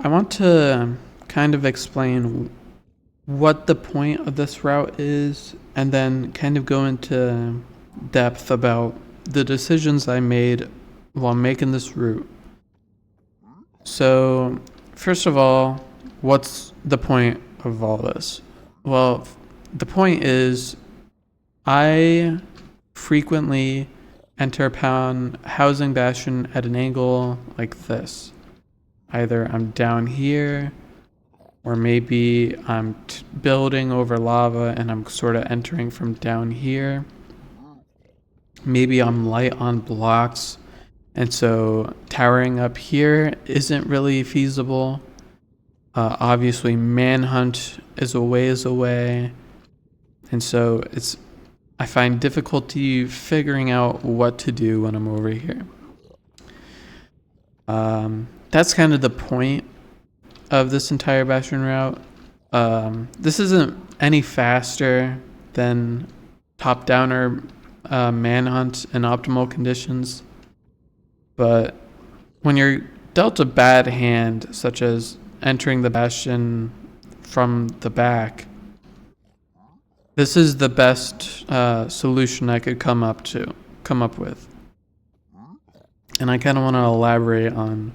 I want to kind of explain what the point of this route is and then kind of go into depth about the decisions I made while making this route. So, first of all, what's the point of all this? Well, the point is I frequently enter upon housing bastion at an angle like this. Either I'm down here, or maybe I'm building over lava and I'm sort of entering from down here. Maybe I'm light on blocks, and so towering up here isn't really feasible. Obviously, manhunt is a ways away, and so I find difficulty figuring out what to do when I'm over here. That's kind of the point of this entire bastion route. This isn't any faster than top-down or manhunt in optimal conditions, but when you're dealt a bad hand, such as entering the bastion from the back, this is the best solution I could come up with. And I kind of want to elaborate on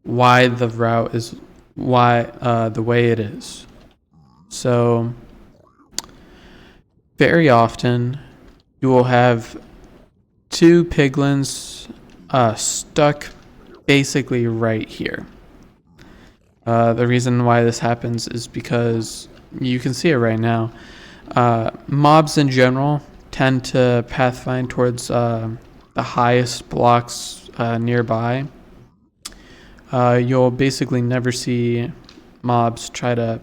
why the route is the way it is. So very often you will have two piglins stuck basically right here. The reason why this happens is because you can see it right now. Mobs in general tend to pathfind towards the highest blocks nearby. You'll basically never see mobs try to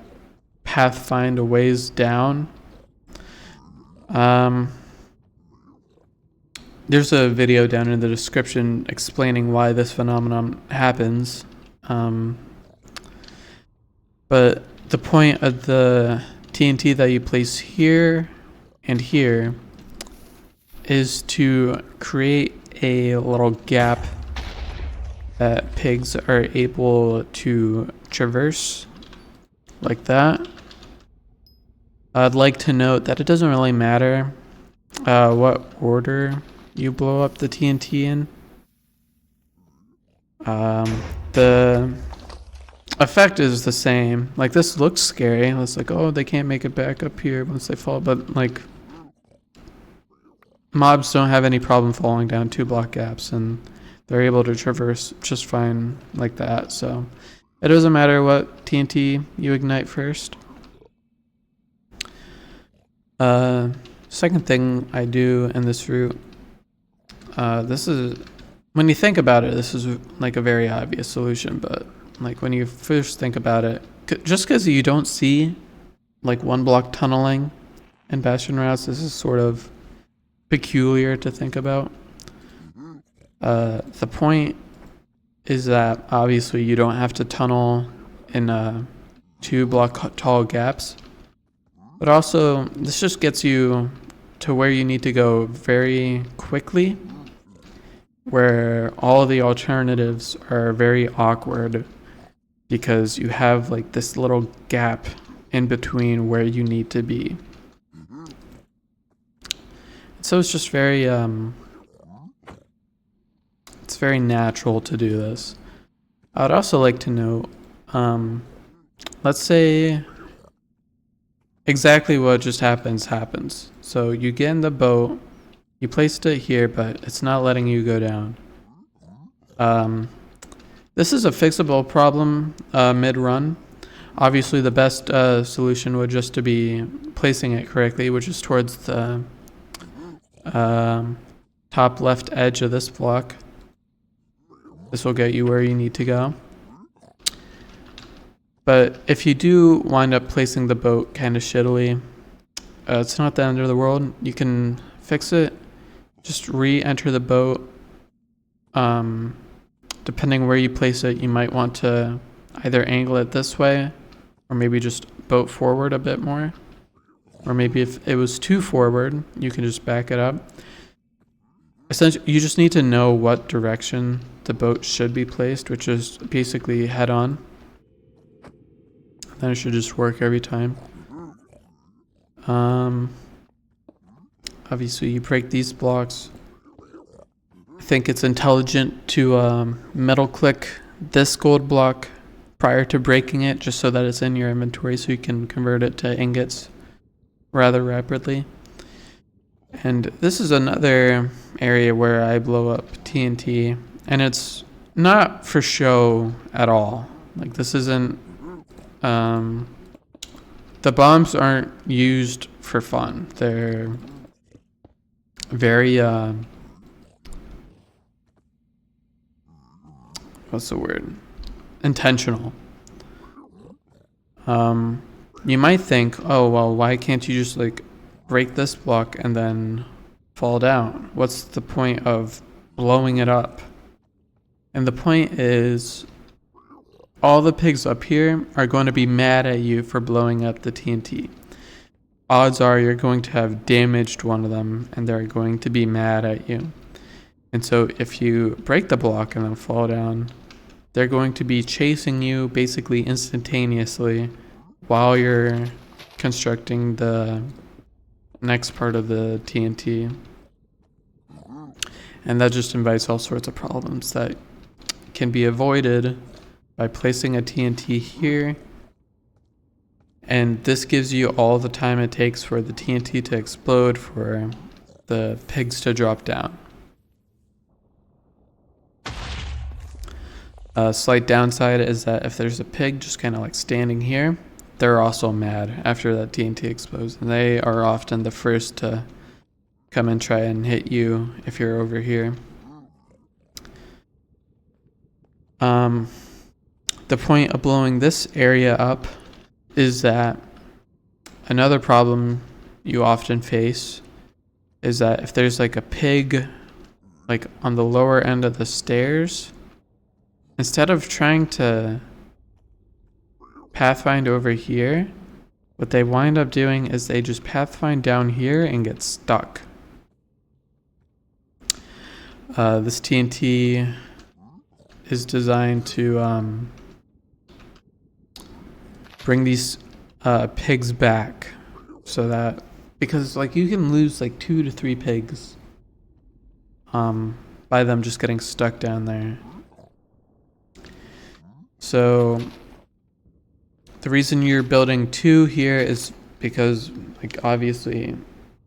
pathfind a ways down. There's a video down in the description explaining why this phenomenon happens. But the point of the TNT that you place here and here is to create a little gap that pigs are able to traverse like that. I'd like to note that it doesn't really matter what order you blow up the TNT in. The effect is the same. Like, this looks scary. It's like, oh, they can't make it back up here once they fall, but like mobs don't have any problem falling down 2 block gaps, and they're able to traverse just fine like that. So it doesn't matter what TNT you ignite first. Second thing I do in this route, this is, when you think about it, this is like a very obvious solution, but like when you first think about it, just because you don't see like 1 block tunneling in bastion routes, this is sort of peculiar to think about. The point is that obviously you don't have to tunnel in 2 block tall gaps, but also this just gets you to where you need to go very quickly, where all of the alternatives are very awkward because you have like this little gap in between where you need to be. So it's just very it's very natural to do this. I would also like to note, let's say exactly what just happens. So you get in the boat, you placed it here, but it's not letting you go down. This is a fixable problem mid-run. Obviously, the best solution would just to be placing it correctly, which is towards the top left edge of this block. This will get you where you need to go. But if you do wind up placing the boat kind of shittily, it's not the end of the world. You can fix it. Just re-enter the boat. Depending where you place it, you might want to either angle it this way, or maybe just boat forward a bit more. Or maybe if it was too forward, you can just back it up. Essentially, you just need to know what direction the boat should be placed, which is basically head on. Then it should just work every time. Obviously you break these blocks. I think it's intelligent to metal click this gold block prior to breaking it, just so that it's in your inventory so you can convert it to ingots rather rapidly. And this is another area where I blow up TNT, and it's not for show at all. Like, this isn't, the bombs aren't used for fun. They're very, what's the word? Intentional. You might think, oh, well, why can't you just like break this block and then fall down? What's the point of blowing it up? And the point is, all the pigs up here are going to be mad at you for blowing up the TNT. Odds are you're going to have damaged one of them, and they're going to be mad at you. And so if you break the block and then fall down, they're going to be chasing you basically instantaneously while you're constructing the next part of the TNT. And that just invites all sorts of problems that can be avoided by placing a TNT here. And this gives you all the time it takes for the TNT to explode for the pigs to drop down. A slight downside is that if there's a pig just kind of like standing here, they're also mad after that TNT explodes. And they are often the first to come and try and hit you if you're over here. The point of blowing this area up is that another problem you often face is that if there's like a pig like on the lower end of the stairs, instead of trying to pathfind over here, what they wind up doing is they just pathfind down here and get stuck. This TNT is designed to bring these pigs back, so that, because like you can lose like 2 to 3 pigs by them just getting stuck down there. So the reason you're building 2 here is because, like, obviously,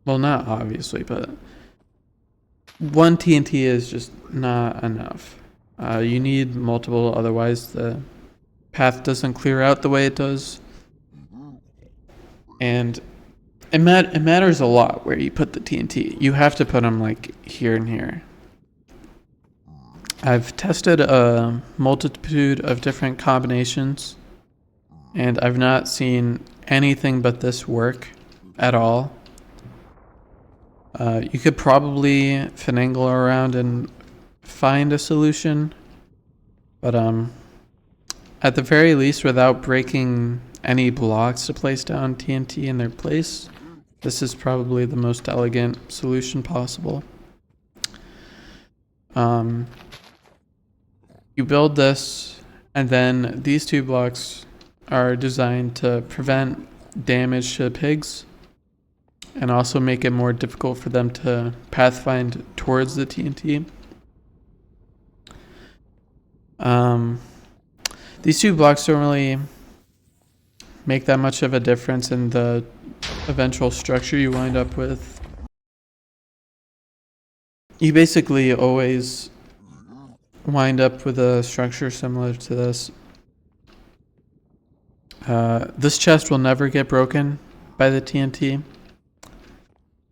well, not obviously, but 1 TNT is just not enough. You need multiple, otherwise the path doesn't clear out the way it does. And it matters a lot where you put the TNT. You have to put them like here and here. I've tested a multitude of different combinations, and I've not seen anything but this work at all. You could probably finagle around and find a solution, but at the very least, without breaking any blocks to place down TNT in their place, this is probably the most elegant solution possible. You build this, and then these 2 blocks are designed to prevent damage to pigs and also make it more difficult for them to pathfind towards the TNT. These 2 blocks don't really make that much of a difference in the eventual structure you wind up with. You basically always wind up with a structure similar to this. This chest will never get broken by the TNT,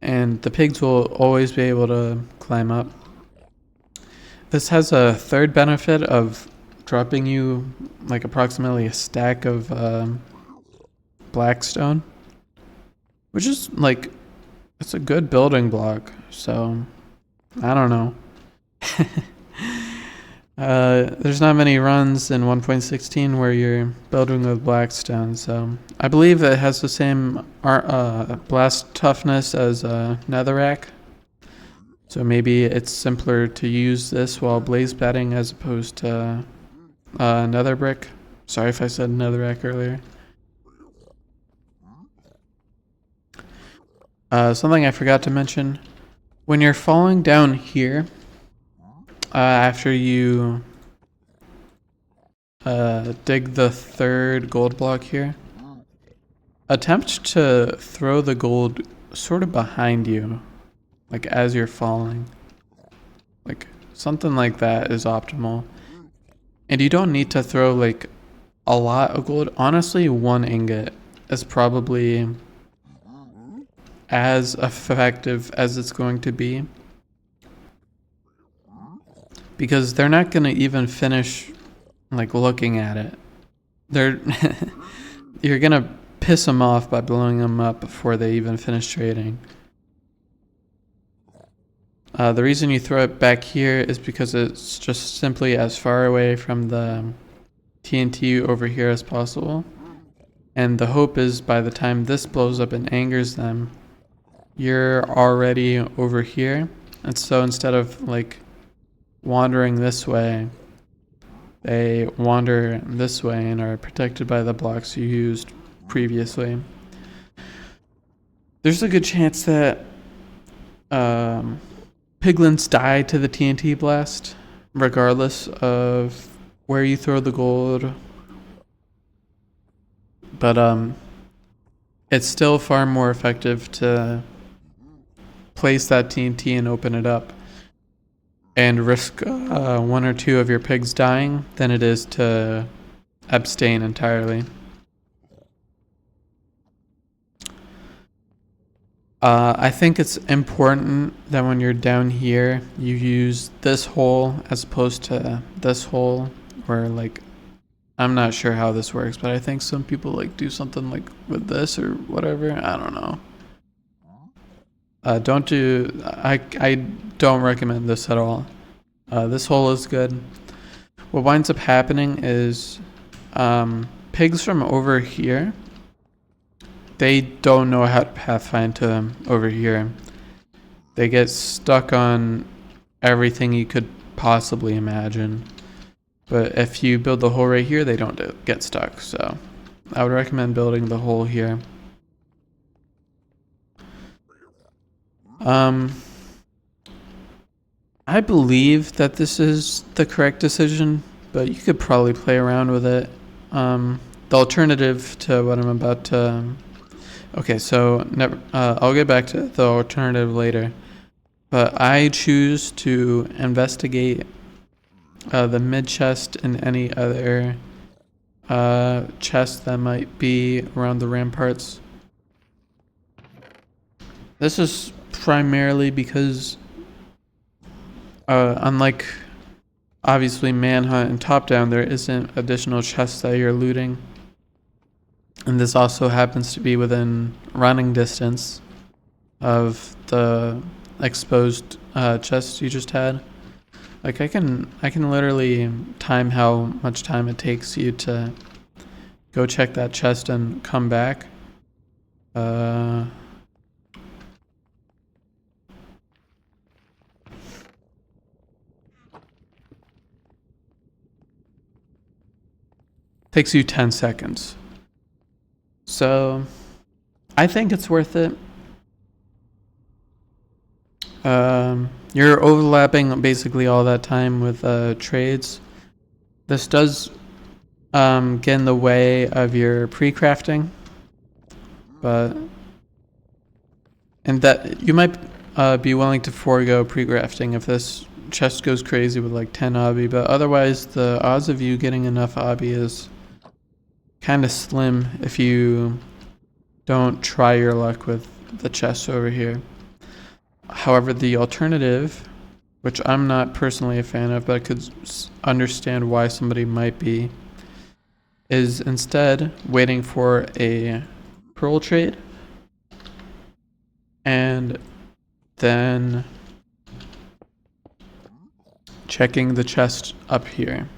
and the pigs will always be able to climb up. This has a third benefit of dropping you like approximately a stack of blackstone, which is like, it's a good building block, so I don't know. There's not many runs in 1.16 where you're building with blackstone, so I believe it has the same blast toughness as netherrack, so maybe it's simpler to use this while blaze batting as opposed to nether brick. Sorry if I said netherrack earlier. Something I forgot to mention. When you're falling down here, after you dig the third gold block here, attempt to throw the gold sort of behind you, like as you're falling. Like something like that is optimal. And you don't need to throw like a lot of gold. Honestly, 1 ingot is probably as effective as it's going to be. Because they're not going to even finish like looking at it. They're you're going to piss them off by blowing them up before they even finish trading. The reason you throw it back here is because it's just simply as far away from the TNT over here as possible. And the hope is by the time this blows up and angers them, you're already over here. And so instead of like wandering this way, they wander this way and are protected by the blocks you used previously. There's a good chance that piglins die to the TNT blast, regardless of where you throw the gold. But it's still far more effective to place that TNT and open it up and risk 1 or 2 of your pigs dying than it is to abstain entirely. I think it's important that when you're down here, you use this hole as opposed to this hole, where like, I'm not sure how this works, but I think some people like do something like with this or whatever. I don't know. I don't recommend this at all. This hole is good. What winds up happening is pigs from over here, they don't know how to pathfind to them over here. They get stuck on everything you could possibly imagine. But if you build the hole right here, they don't get stuck. So I would recommend building the hole here. I believe that this is the correct decision, but you could probably play around with it. The alternative to what I'm about to... Okay, so I'll get back to the alternative later. But I choose to investigate the mid chest and any other chest that might be around the ramparts. This is primarily because unlike obviously manhunt and top down, there isn't additional chests that you're looting. And this also happens to be within running distance of the exposed chests you just had. Like I can literally time how much time it takes you to go check that chest and come back. Takes you 10 seconds. So I think it's worth it. You're overlapping basically all that time with trades. This does get in the way of your pre-crafting, but and that you might be willing to forego pre-crafting if this chest goes crazy with like 10 obby, but otherwise the odds of you getting enough obby is kind of slim if you don't try your luck with the chest over here. However, the alternative, which I'm not personally a fan of, but I could understand why somebody might be, is instead waiting for a pearl trade and then checking the chest up here.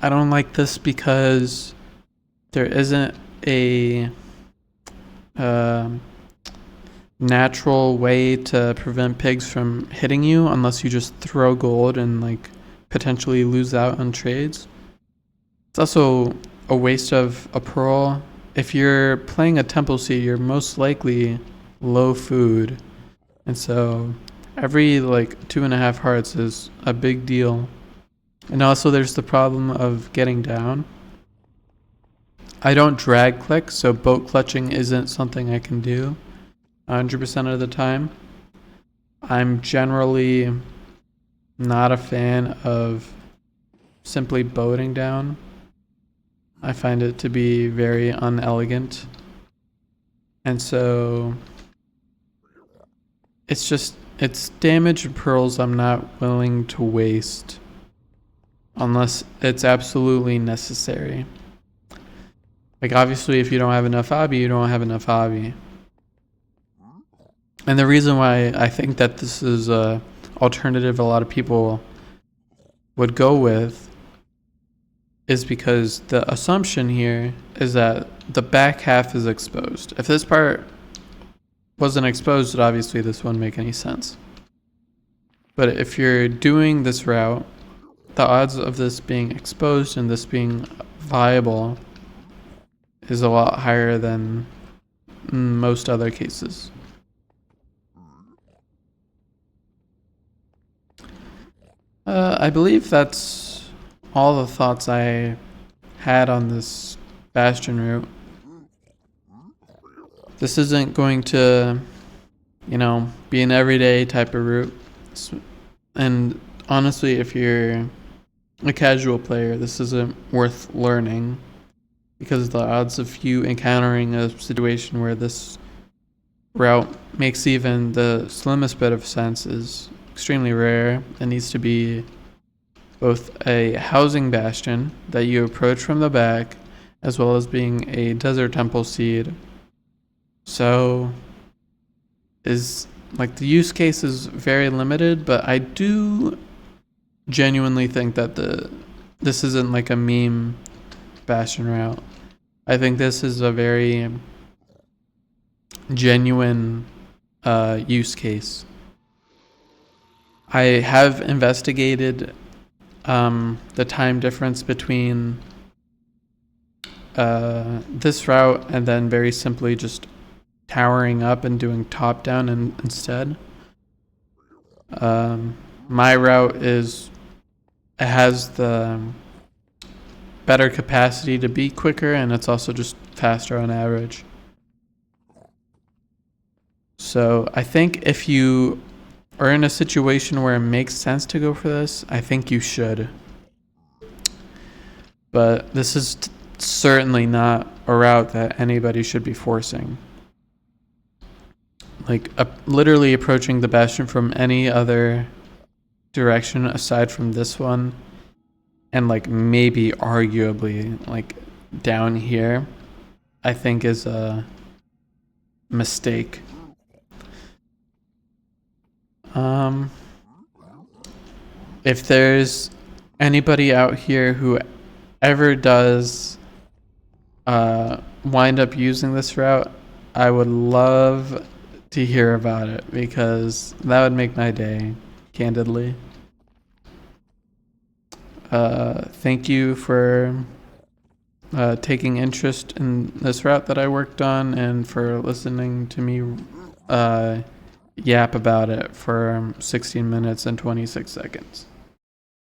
I don't like this because there isn't a natural way to prevent pigs from hitting you unless you just throw gold and like potentially lose out on trades. It's also a waste of a pearl. If you're playing a temple seed, you're most likely low food. And so every like 2.5 hearts is a big deal. And also there's the problem of getting down. I don't drag click, so boat clutching isn't something I can do 100% of the time. I'm generally not a fan of simply boating down. I find it to be very unelegant. And so it's damage and pearls I'm not willing to waste unless it's absolutely necessary. Like, obviously, if you don't have enough obby, you don't have enough obby. And the reason why I think that this is a alternative a lot of people would go with is because the assumption here is that the back half is exposed. If this part wasn't exposed, obviously this wouldn't make any sense. But if you're doing this route, the odds of this being exposed and this being viable is a lot higher than most other cases. I believe that's all the thoughts I had on this bastion route. This isn't going to, be an everyday type of route. And honestly, if you're a casual player, this isn't worth learning because the odds of you encountering a situation where this route makes even the slimmest bit of sense is extremely rare. It needs to be both a housing bastion that you approach from the back, as well as being a desert temple seed. So the use case is very limited, but I do genuinely think that this isn't like a meme bastion route. I think this is a very genuine use case. I have investigated the time difference between this route and then very simply just towering up and doing top down instead. My route has the better capacity to be quicker, and it's also just faster on average. So I think if you are in a situation where it makes sense to go for this, I think you should. But this is certainly not a route that anybody should be forcing. Like, literally approaching the bastion from any other direction aside from this one, and like maybe arguably like down here, I think is a mistake. If there's anybody out here who ever does wind up using this route, I would love to hear about it because that would make my day, candidly. Thank you for taking interest in this route that I worked on and for listening to me yap about it for 16 minutes and 26 seconds.